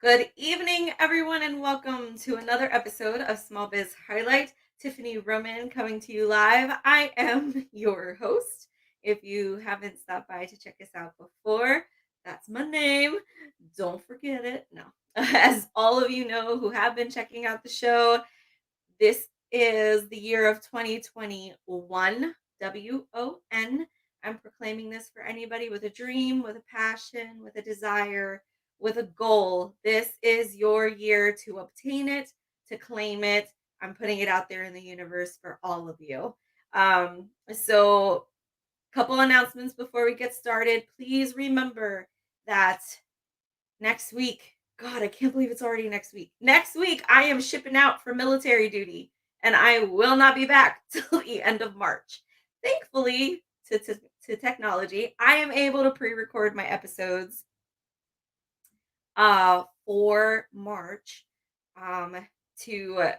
Good evening, everyone, and welcome to another episode of Small Biz Highlight. Tiffany Roman coming to you live. I am your host. If you haven't stopped by to check us out before, that's my name. Don't forget it. No. As all of you know who have been checking out the show, this is the year of 2021. WON. I'm proclaiming this for anybody with a dream, with a passion, with a desire, with a goal. This is your year to obtain it, to claim it. I'm putting it out there in the universe for all of you. So couple announcements before we get started. Please remember that next week, God, I can't believe it's already next week. Next week, I am shipping out for military duty and I will not be back till the end of March. Thankfully, to technology, I am able to pre-record my episodes for March to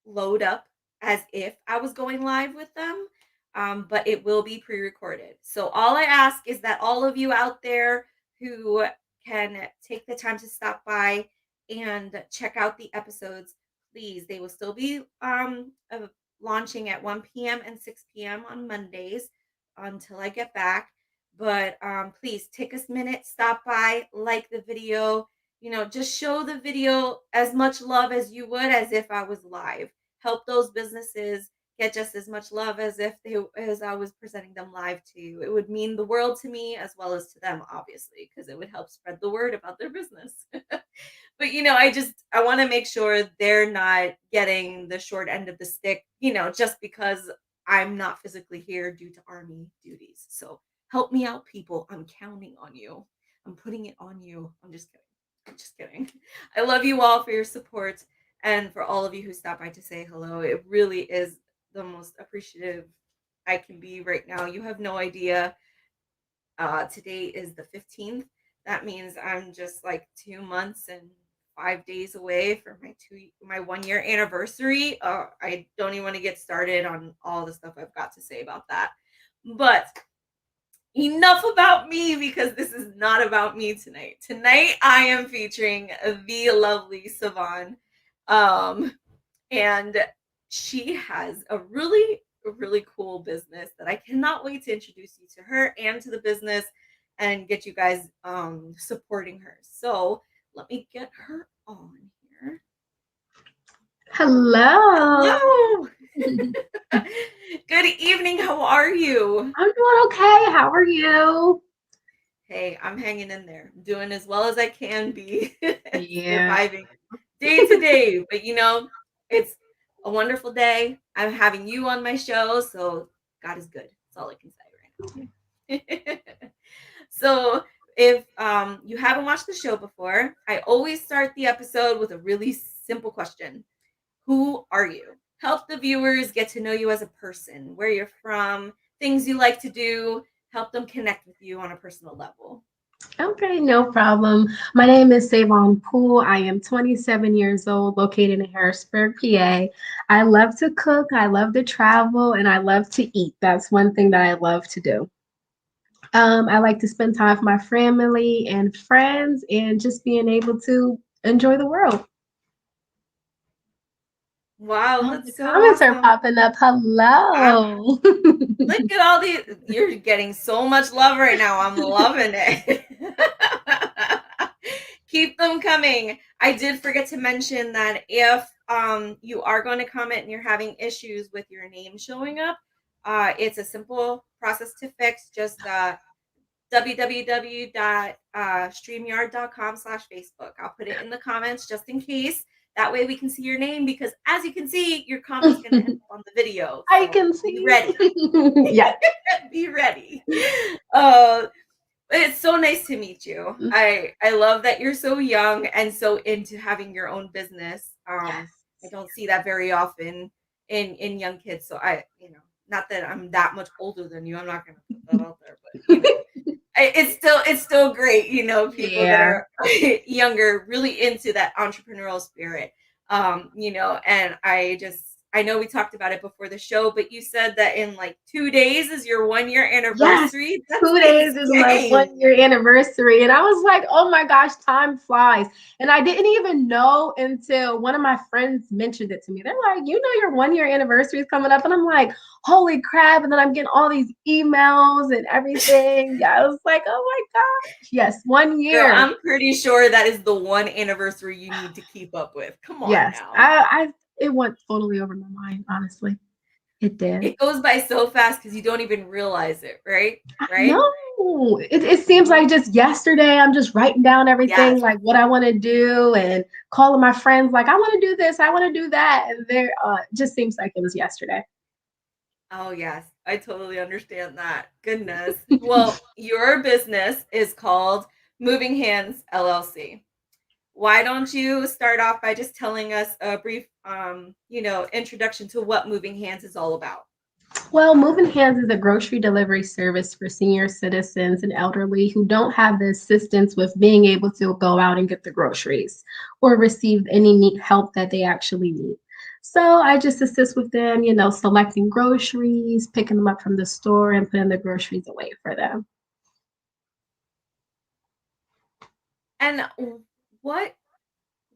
load up as if I was going live with them. But it will be pre-recorded. So all I ask is that all of you out there who can take the time to stop by and check out the episodes, please. They will still be launching at 1 p.m. and 6 p.m. on Mondays until I get back. But please take a minute, stop by, like the video, just show the video as much love as you would as if I was live. Help those businesses get just as much love as I was presenting them live to you. It would mean the world to me as well as to them, obviously, because it would help spread the word about their business. But I want to make sure they're not getting the short end of the stick, just because I'm not physically here due to Army duties. So help me out, people. I'm counting on you. I'm putting it on you. I'm just kidding. I'm just kidding. I love you all for your support and for all of you who stopped by to say hello. It really is the most appreciative I can be right now. You have no idea. Today is the 15th. That means I'm just like 2 months and 5 days away from my 1 year anniversary. I don't even want to get started on all the stuff I've got to say about that. But enough about me, because this is not about me tonight. Tonight I am featuring the lovely Savon. And she has a really cool business that I cannot wait to introduce you to her and to the business and get you guys supporting her. So let me get her on here. Hello. Hello. Good evening. How are you? I'm doing okay. How are you? Hey, I'm hanging in there, doing as well as I can be, Yeah. surviving day to day. But it's a wonderful day. I'm having you on my show, so God is good. That's all I can say right now. So if you haven't watched the show before, I always start the episode with a really simple question. Who are you? Help the viewers get to know you as a person, where you're from, things you like to do, help them connect with you on a personal level. Okay, no problem. My name is Savon Poole. I am 27 years old, located in Harrisburg, PA. I love to cook, I love to travel, and I love to eat. That's one thing that I love to do. I like to spend time with my family and friends and just being able to enjoy the world. Wow, Oh, the that's so comments are awesome. popping up. I'm Hello. Look at all the you're getting so much love right now. I'm loving it. Keep them coming. I did forget to mention that if you are going to comment and you're having issues with your name showing up, it's a simple process to fix. Just www.streamyard.com/Facebook. I'll put it in the comments just in case. That way we can see your name, because as you can see, your comment's going to end up on the video. I So can be see. ready. Yeah. Be ready. Uh, it's so nice to meet you. I love that you're so young and so into having your own business. Yes. I don't see that very often in young kids. So not that I'm that much older than you. I'm not going to put that out there, but it's still great. People that Yeah. are younger, really into that entrepreneurial spirit. And I know we talked about it before the show, but you said that in like 2 days is your 1 year Yes, anniversary. That's 2 days is my insane. 1 year anniversary. And I was like, oh my gosh, time flies. And I didn't even know until one of my friends mentioned it to me. They're like, you know, your 1 year anniversary is coming up. And I'm like, holy crap. And then I'm getting all these emails and everything. Yeah, I was like, oh my gosh. Yes, one Girl, year. I'm pretty sure that is the one anniversary you need to keep up with. Come on Yes. now. I it went totally over my mind, honestly. It did. It goes by so fast because you don't even realize it, right? Right? No, it seems like just yesterday I'm just writing down everything Yes. like what I want to do and calling my friends like I want to do this, I want to do that, and there just seems like it was yesterday. Oh, yes. I totally understand that. Goodness. Well, your business is called Moving Hands LLC. Why don't you start off by just telling us a brief, introduction to what Moving Hands is all about? Well, Moving Hands is a grocery delivery service for senior citizens and elderly who don't have the assistance with being able to go out and get the groceries or receive any help that they actually need. So I just assist with them, selecting groceries, picking them up from the store, and putting the groceries away for them. And what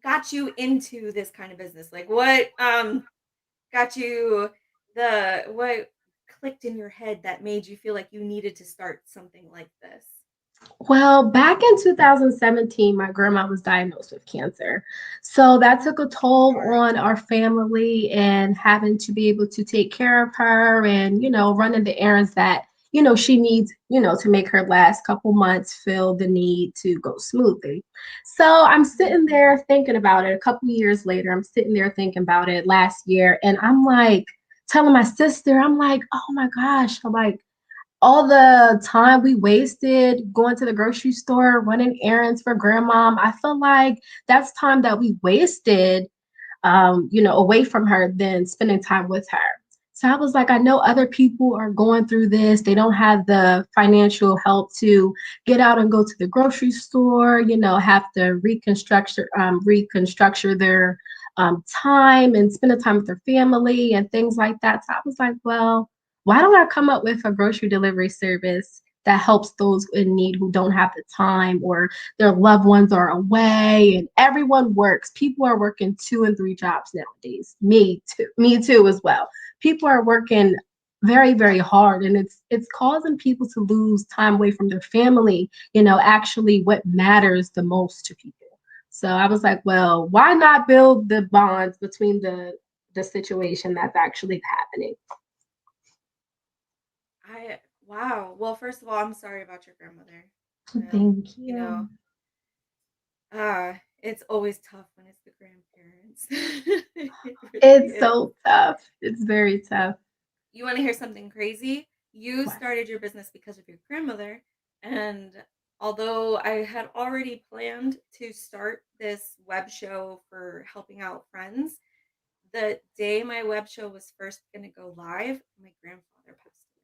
got you into this kind of business? Like what got you the what clicked in your head that made you feel like you needed to start something like this? Well, back in 2017, my grandma was diagnosed with cancer. So that took a toll Sorry. on our family and having to be able to take care of her and, running the errands that, she needs, to make her last couple months feel the need to go smoothly. So I'm sitting Mhm. there thinking about it a couple years later. I'm sitting there thinking about it last year. And I'm like, telling my sister, I'm like, oh my gosh, I'm like, all the time we wasted going to the grocery store, running errands for grandma. I feel like that's time that we wasted, away from her than spending time with her. So I was like, I know other people are going through this. They don't have the financial help to get out and go to the grocery store, have to reconstruct their time and spend the time with their family and things like that. So I was like, well, why don't I come up with a grocery delivery service that helps those in need who don't have the time or their loved ones are away and everyone works. People are working 2 and 3 jobs nowadays. Me too as well. People are working very, very hard and it's causing people to lose time away from their family, actually what matters the most to people. So I was like, well, why not build the bonds between the situation that's actually happening? I Wow. Well, first of all, I'm sorry about your grandmother. Thank You know, you. it's always tough when it's the grandparents. It really It's is. so tough. It's very tough. You want to hear something crazy? You What? started your business because of your grandmother, and although I had already planned to start this web show for helping out friends, the day my web show was first going to go live, my grandfather passed away.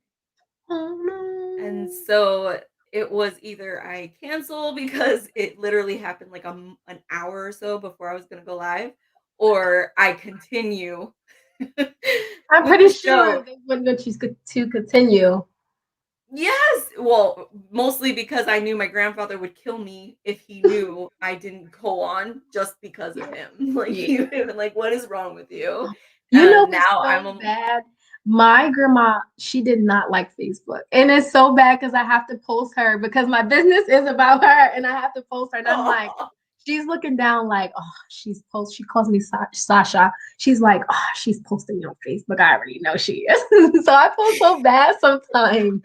Oh And no. so it was either I cancel because it literally happened like an hour or so before I was going to go live, or I continue I'm with the pretty sure show. they wouldn't want you to continue. Yes. Well, mostly because I knew my grandfather would kill me if he knew I didn't go on just because of Yeah. him. Like Yeah. he would have been like, "What is wrong with you?" You know And what's now I'm so a bad? My grandma, she did not like Facebook. And it's so bad because I have to post her because my business is about her and I have to post her. And I'm like, oh, she's looking down like, oh, she calls me Sasha. She's like, oh, she's posting me on Facebook. I already know she is. So I feel so bad sometimes.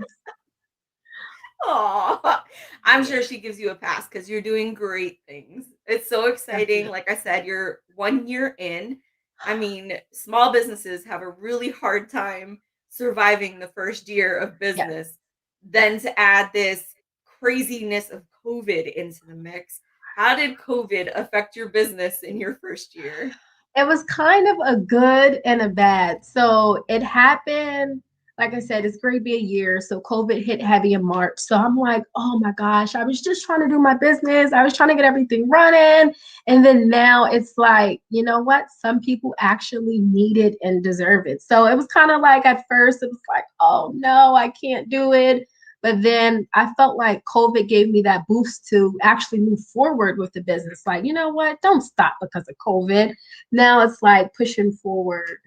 oh. I'm Yeah, sure she gives you a pass because you're doing great things. It's so exciting. definitely. Like I said, you're 1 year in. I mean, small businesses have a really hard time surviving the first year of Yes, business. Then yes. to add this craziness of COVID into the mix, how did COVID affect your business in your first year? It was kind of a good and a bad. So it happened. like I said, it's going to be a year. So COVID hit heavy in March. So I'm like, oh my gosh, I was just trying to do my business. I was trying to get everything running. And then now it's like, you know what? Some people actually need it and deserve it. So it was kind of like at first, it was like, oh no, I can't do it. But then I felt like COVID gave me that boost to actually move forward with the business. Like, you know what? Don't stop because of COVID. Now it's like pushing forward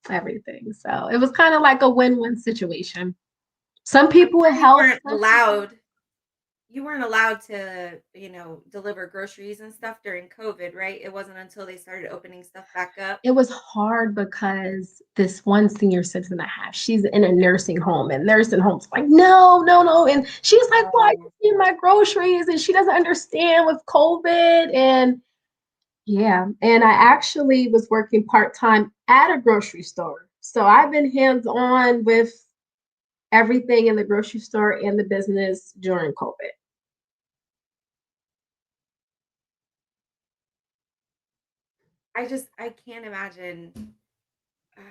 everything. So it was kind of like a win-win situation. Some I'm people it sure helps, some people you weren't allowed to, deliver groceries and stuff during COVID, right? It wasn't until they started opening stuff back up. it was hard because this one senior citizen I have, she's in a nursing home, and nursing homes like, no, no, no. And she's like, well, I Oh. just need my groceries, and she doesn't understand with COVID. And yeah, and I actually was working part-time at a grocery store. So I've been hands-on with everything in the grocery store and the business during COVID. I can't imagine. Ah,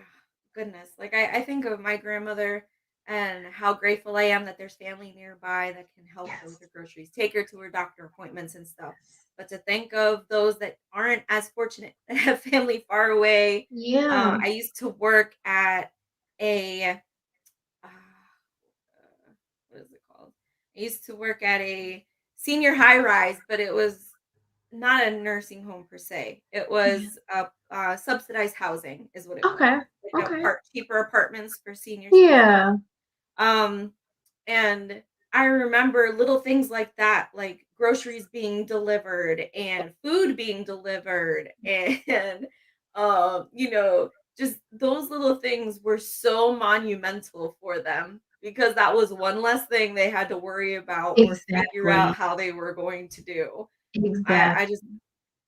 goodness. Like I think of my grandmother and how grateful I am that there's family nearby that can help her with Yes. her groceries, take her to her doctor appointments and stuff. But to think of those that aren't as fortunate that have family far away. Yeah. I used to work at a uh, what is it called? I used to work at a senior high rise, but it was not a nursing home per se. It Yeah. was subsidized housing is what it was. Okay. Like Okay. cheaper apartments for senior citizens. Yeah. Um, and I remember little things like that, like groceries being delivered and food being delivered and just those little things were so monumental for them because that was one less thing they had to worry about or figure out Exactly. how they were going to do. I Exactly. just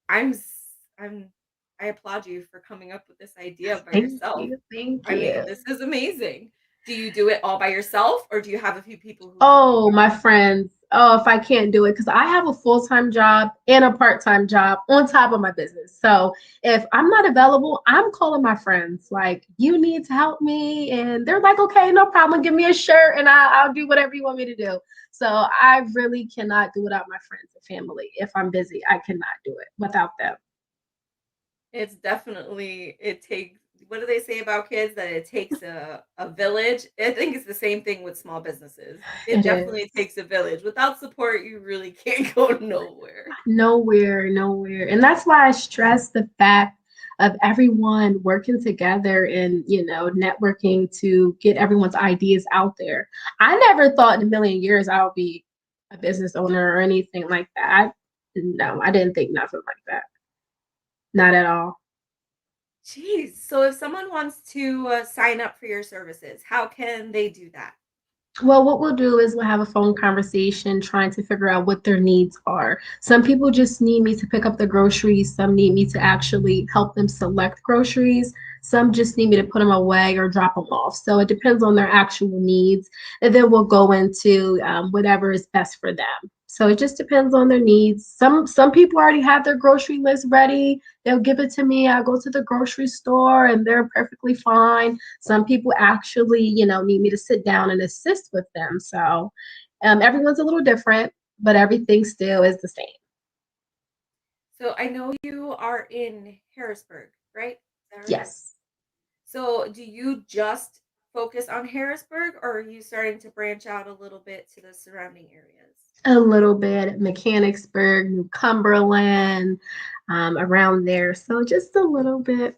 I'm s- I'm I applaud you for coming up with this idea by Thank yourself. you. Thank I you. mean, this is amazing. Do you do it all by yourself or do you have a few people who help you Oh, out? my friends. Oh, if I can't do it, because I have a full-time job and a part-time job on top of my business. So if I'm not available, I'm calling my friends, like, you need to help me. And they're like, okay, no problem. Give me a shirt and I'll do whatever you want me to do. So I really cannot do without my friends and family. If I'm busy, I cannot do it without them. It's definitely it takes what do they say about kids that it takes a village? I think it's the same thing with small businesses. It It is. definitely takes a village. Without support, you really can't go nowhere. Nowhere, nowhere. And that's why I stress the fact of everyone working together and, networking to get everyone's ideas out there. I never thought in a million years I would be a business owner or anything like that. No, I didn't think nothing like that. Not at all. Jeez. So if someone wants to sign up for your services, how can they do that? Well, what we'll do is we'll have a phone conversation trying to figure out what their needs are. Some people just need me to pick up the groceries. Some need me to actually help them select groceries. Some just need me to put them away or drop them off. So it depends on their actual needs. And then we'll go into whatever is best for them. So it just depends on their needs. Some people already have their grocery list ready. They'll give it to me. I go to the grocery store and they're perfectly fine. Some people actually, need me to sit down and assist with them. So everyone's a little different, but everything still is the same. So I know you are in Harrisburg, right? Is that right? Yes. So do you just focus on Harrisburg or are you starting to branch out a little bit to the surrounding areas? A little bit Mechanicsburg, New Cumberland, around there. So just a little bit.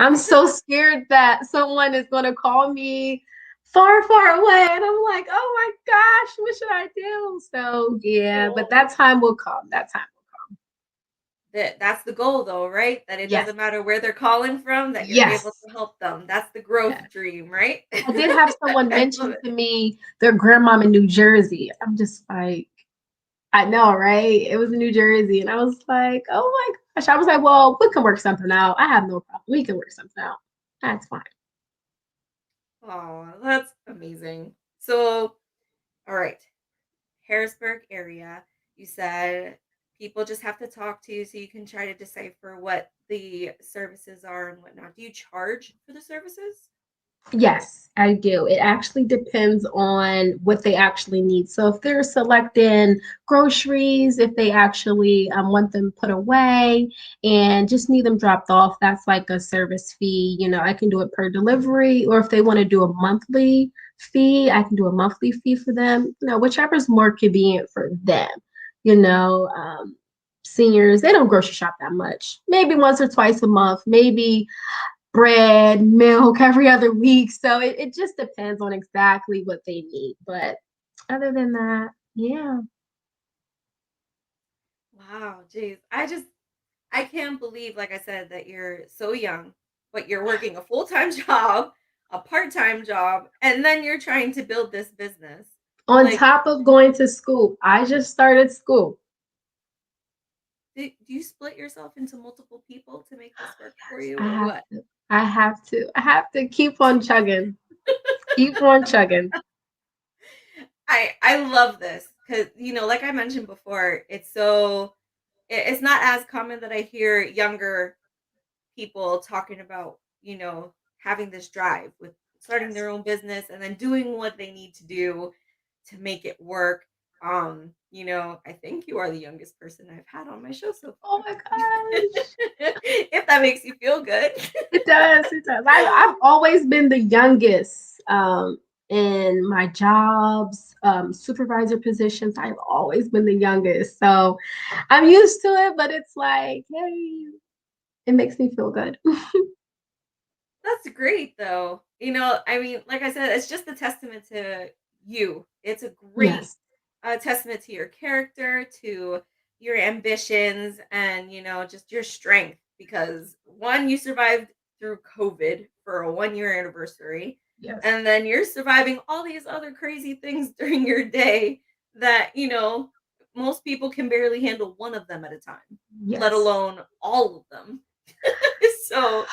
I'm so scared that someone is going to call me far, far away. And I'm like, oh my gosh, what should I do? So, yeah, but Oh. that time will come. That time will come. That's the goal though, right? That it Yes. doesn't matter where they're calling from, that you're able Yes. to help them. That's the Yes. growth dream, right? I did have someone I love mention it. to me their grandmom in New Jersey. I'm just like, I know, right? It was in New Jersey. And I was like, oh my gosh. I was like, well, we can work something out. I have no problem. We can work something out. That's fine. Oh, that's amazing. So, all right. Harrisburg area, you said people just have to talk to you so you can try to decipher what the services are and whatnot. Do you charge for the services? Yes, I do. It actually depends on what they actually need. So if they're selecting groceries, if they actually want them put away and just need them dropped off, that's like a service fee. I can do it per delivery, or if they want to do a monthly fee, I can do a monthly fee for them. Whichever's more convenient for them. You know, um, Seniors, they don't grocery shop that much. Maybe once or twice a month, maybe bread, milk every other week. So it just depends on exactly what they need. But other than that, yeah. Wow, geez. I can't believe, like I said, that you're so young, but you're working a full-time job, a part-time job, and then you're trying to build this business. On Like, top of going to school, I just started school. do you split yourself into multiple people to make this work for you I or have what? to. I have to. I have to keep on chugging. Keep on chugging. I love this because like I mentioned before, it's not as common that I hear younger people talking about, having this drive with starting Yes. their own business and then doing what they need to do to make it work. I think you are the youngest person I've had on my show so Oh far. my gosh. If that makes you feel good. It does. It does. I've always been the youngest in my jobs, supervisor positions. I've always been the youngest. So I'm used to it, but it's like, hey, it makes me feel good. That's great though. I mean, like I said, it's just a testament to you. It's a great Yes. testament to your character, to your ambitions, and just your strength. Because one, you survived through COVID for a 1 year anniversary, Yes. and then you're surviving all these other crazy things during your day that most people can barely handle one of them at a time, let Yes. alone all of them. So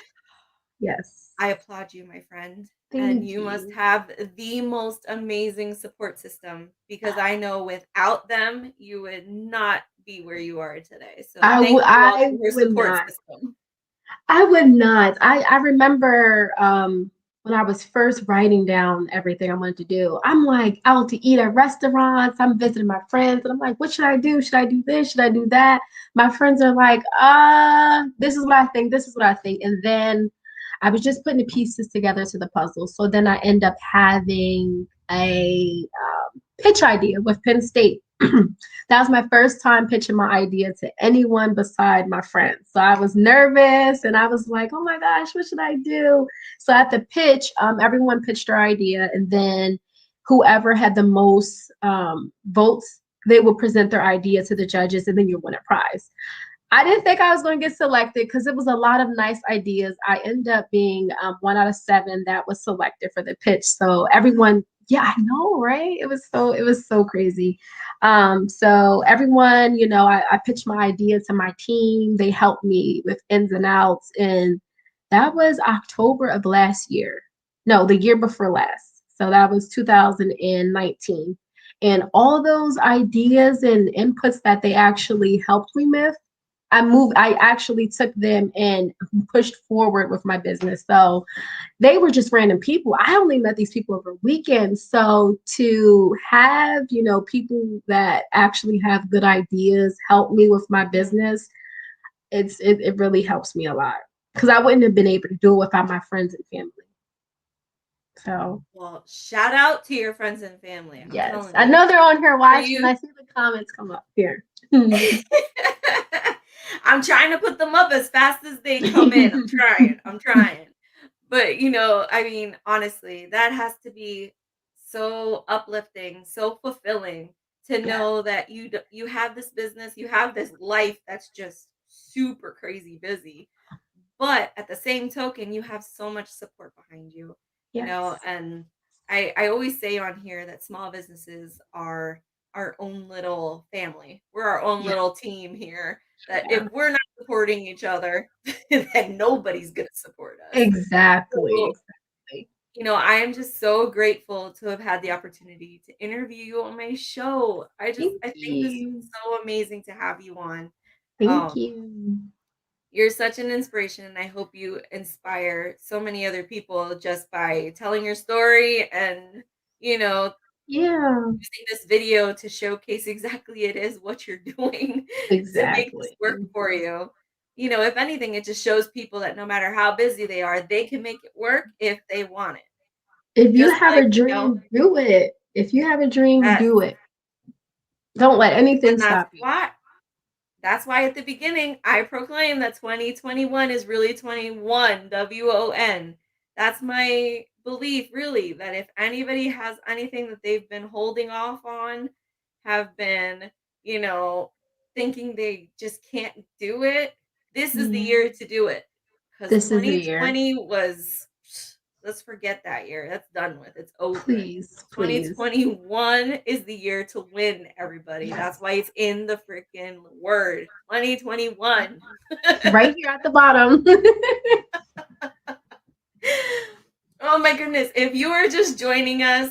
Yes. I applaud you, my friend. And Thank you must you. have the most amazing support system because I know without them, you would not be where you are today. So thank you all I for your would support not. system. I would not. I remember when I was first writing down everything I wanted to do. I'm like out to eat at restaurants. I'm visiting my friends, and I'm like, what should I do? Should I do this? Should I do that? My friends are like, this is what I think. This is what I think. And then I was just putting the pieces together to the puzzle. So then I end up having a pitch idea with Penn State. That was my first time pitching my idea to anyone beside my friends. So I was nervous and I was like, oh my gosh, what should I do? So at the pitch, everyone pitched their idea, and then whoever had the most votes, they will present their idea to the judges, and then you win a prize. I didn't think I was going to get selected because it was a lot of nice ideas. I ended up being one out of seven that was selected for the pitch. So everyone, yeah, I know, right? It was so crazy. So everyone, I pitched my idea to my team. They helped me with ins and outs, and that was October of last year. No, the year before last. So that was 2019. And all those ideas and inputs that they actually helped me with, I actually took them and pushed forward with my business. So they were just random people. I only met these people over weekends. So to have, people that actually have good ideas help me with my Mhm. business, it really helps me a lot. Because I wouldn't have been able to do it without my friends and family. So Well, shout out to your friends and family. I'm yes. telling I you. know they're on here For watching. you, I see the comments come up here. I'm trying to put them up as fast as they come in. I'm trying. I'm trying. But, I mean, honestly, that has to be so uplifting, so fulfilling to Yes. know that you have this business, you have this life that's just super crazy busy. But at the same token, you have so much support behind you, Yes. and I always say on here that small businesses are our own little family. We're our own Yeah. little team here, that Yeah. if we're not supporting each other, then nobody's gonna support us. Exactly. So, Exactly. I am just so grateful to have had the opportunity to interview you on my show. I Thank think this is you. so amazing to have you on. Thank Um, you. You're such an inspiration, and I hope you inspire so many other people just by telling your story and, you know, Yeah, using this video to showcase exactly it is what you're doing to make this exactly. work for you. If anything, it just shows people that no matter how busy they are, they can make it work if they want it. If you Just have like, a dream, do it. If you have a dream, yes. do it. Don't let anything And that's stop you. why That's why at the beginning, I proclaim that 2021 is really 21, WON. That's my belief, really, that if anybody has anything that they've been holding off on, have been, you know, thinking they just can't do it, this is the Yeah, year to do it. Because this is the year. 2020 was, let's forget that year. That's done with. It's over. Please, please. 2021 is the year to win, everybody. Yes. That's why it's in the freaking word. 2021. Right here at the bottom. Oh my goodness. If you are just joining us,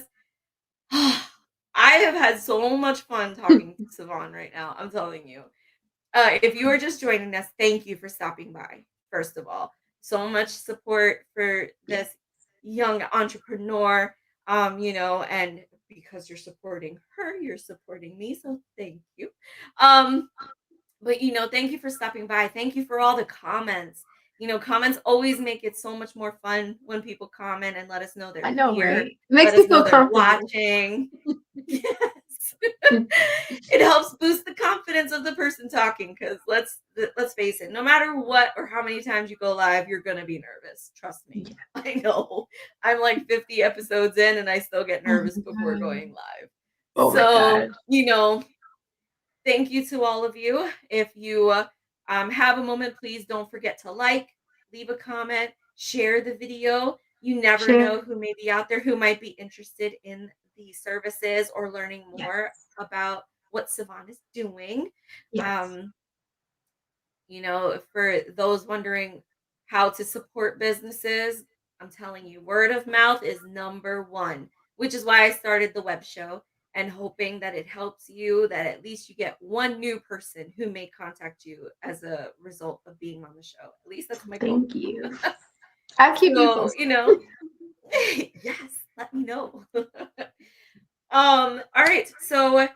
I have had so much fun talking to Savon right now. I'm telling you. If you are just joining us, thank you for stopping by, first of all. So much support for Yes. this young entrepreneur, and because you're supporting her, you're supporting me. So thank you. Um, but thank you for stopping by. Thank you for all the comments. Comments always make it so much more fun when people comment and let us know I they're know, here, right? It makes let us me know feel they're comfortable. watching. Yes. It helps boost the confidence of the person talking because let's face it, no matter what or how many times you go live, you're gonna be nervous. Trust me. Yeah. I know. I'm like 50 episodes in and I still get Oh nervous my before god. going live. Oh my So, god. thank you to all of you. If you have a moment, please don't forget to like, leave a comment, share the video. You never Share. know who may be out there who might be interested in the services or learning Yes. more about what Savon is doing. Yes. Um, for those wondering how to support businesses, I'm telling you, word of mouth is number one, which is why I started the web show and hoping that it helps you, that at least you get one new person who may contact you as a result of being on the show. At least that's my goal. Thank you. I'll keep you So, posted. yes, let me know. All right. So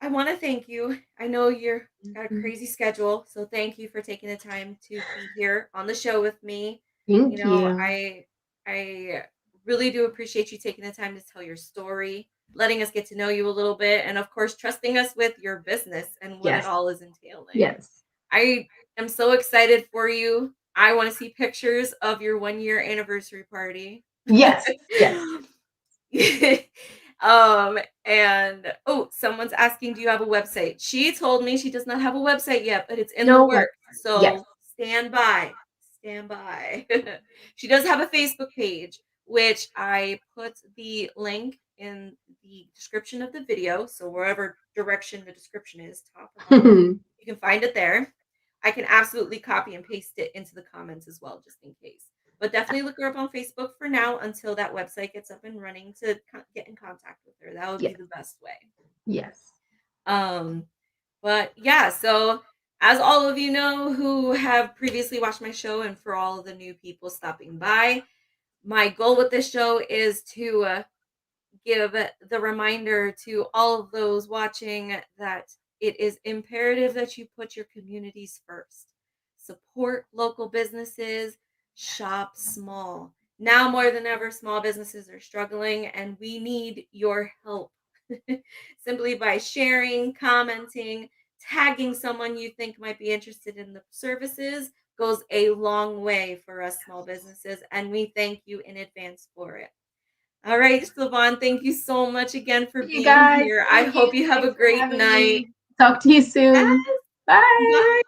I want to thank you. I know you're got a Mhm. crazy schedule, so thank you for taking the time to be here on the show with me. You Thank know, you. I really do appreciate you taking the time to tell your story, letting us get to know you a little bit, and of course, trusting us with your business and what it Yes. all is entailing. Yes. I am so excited for you. I want to see pictures of your 1 year anniversary party. Yes. Yes. um and someone's asking, do you have a website? She told me she does not have a website yet, but it's in the No worries. works, Yes. so stand by. She does have a Facebook page, which I put the link in the description of the video, so wherever direction the description is, top or bottom, you can find it there. I can absolutely copy and paste it into the comments as well, just in case. But definitely look her up on Facebook for now until that website gets up and running to get in contact with her. That would be Yes. the best way. Yes. Um, but yeah, so as all of you know who have previously watched my show, and for all of the new people stopping by, my goal with this show is to give the reminder to all of those watching that it is imperative that you put your communities first. Support local businesses, shop small. Now more than ever, small businesses are struggling, and we need your help. Simply by sharing, commenting, tagging someone you think might be interested in the services goes a long way for us small businesses, and we thank you in advance for it. All right, Savon, thank you so much again for You being guys, here. I thank you. hope you have a Thanks for great having night. me. Talk to you Yes, soon. Bye. bye.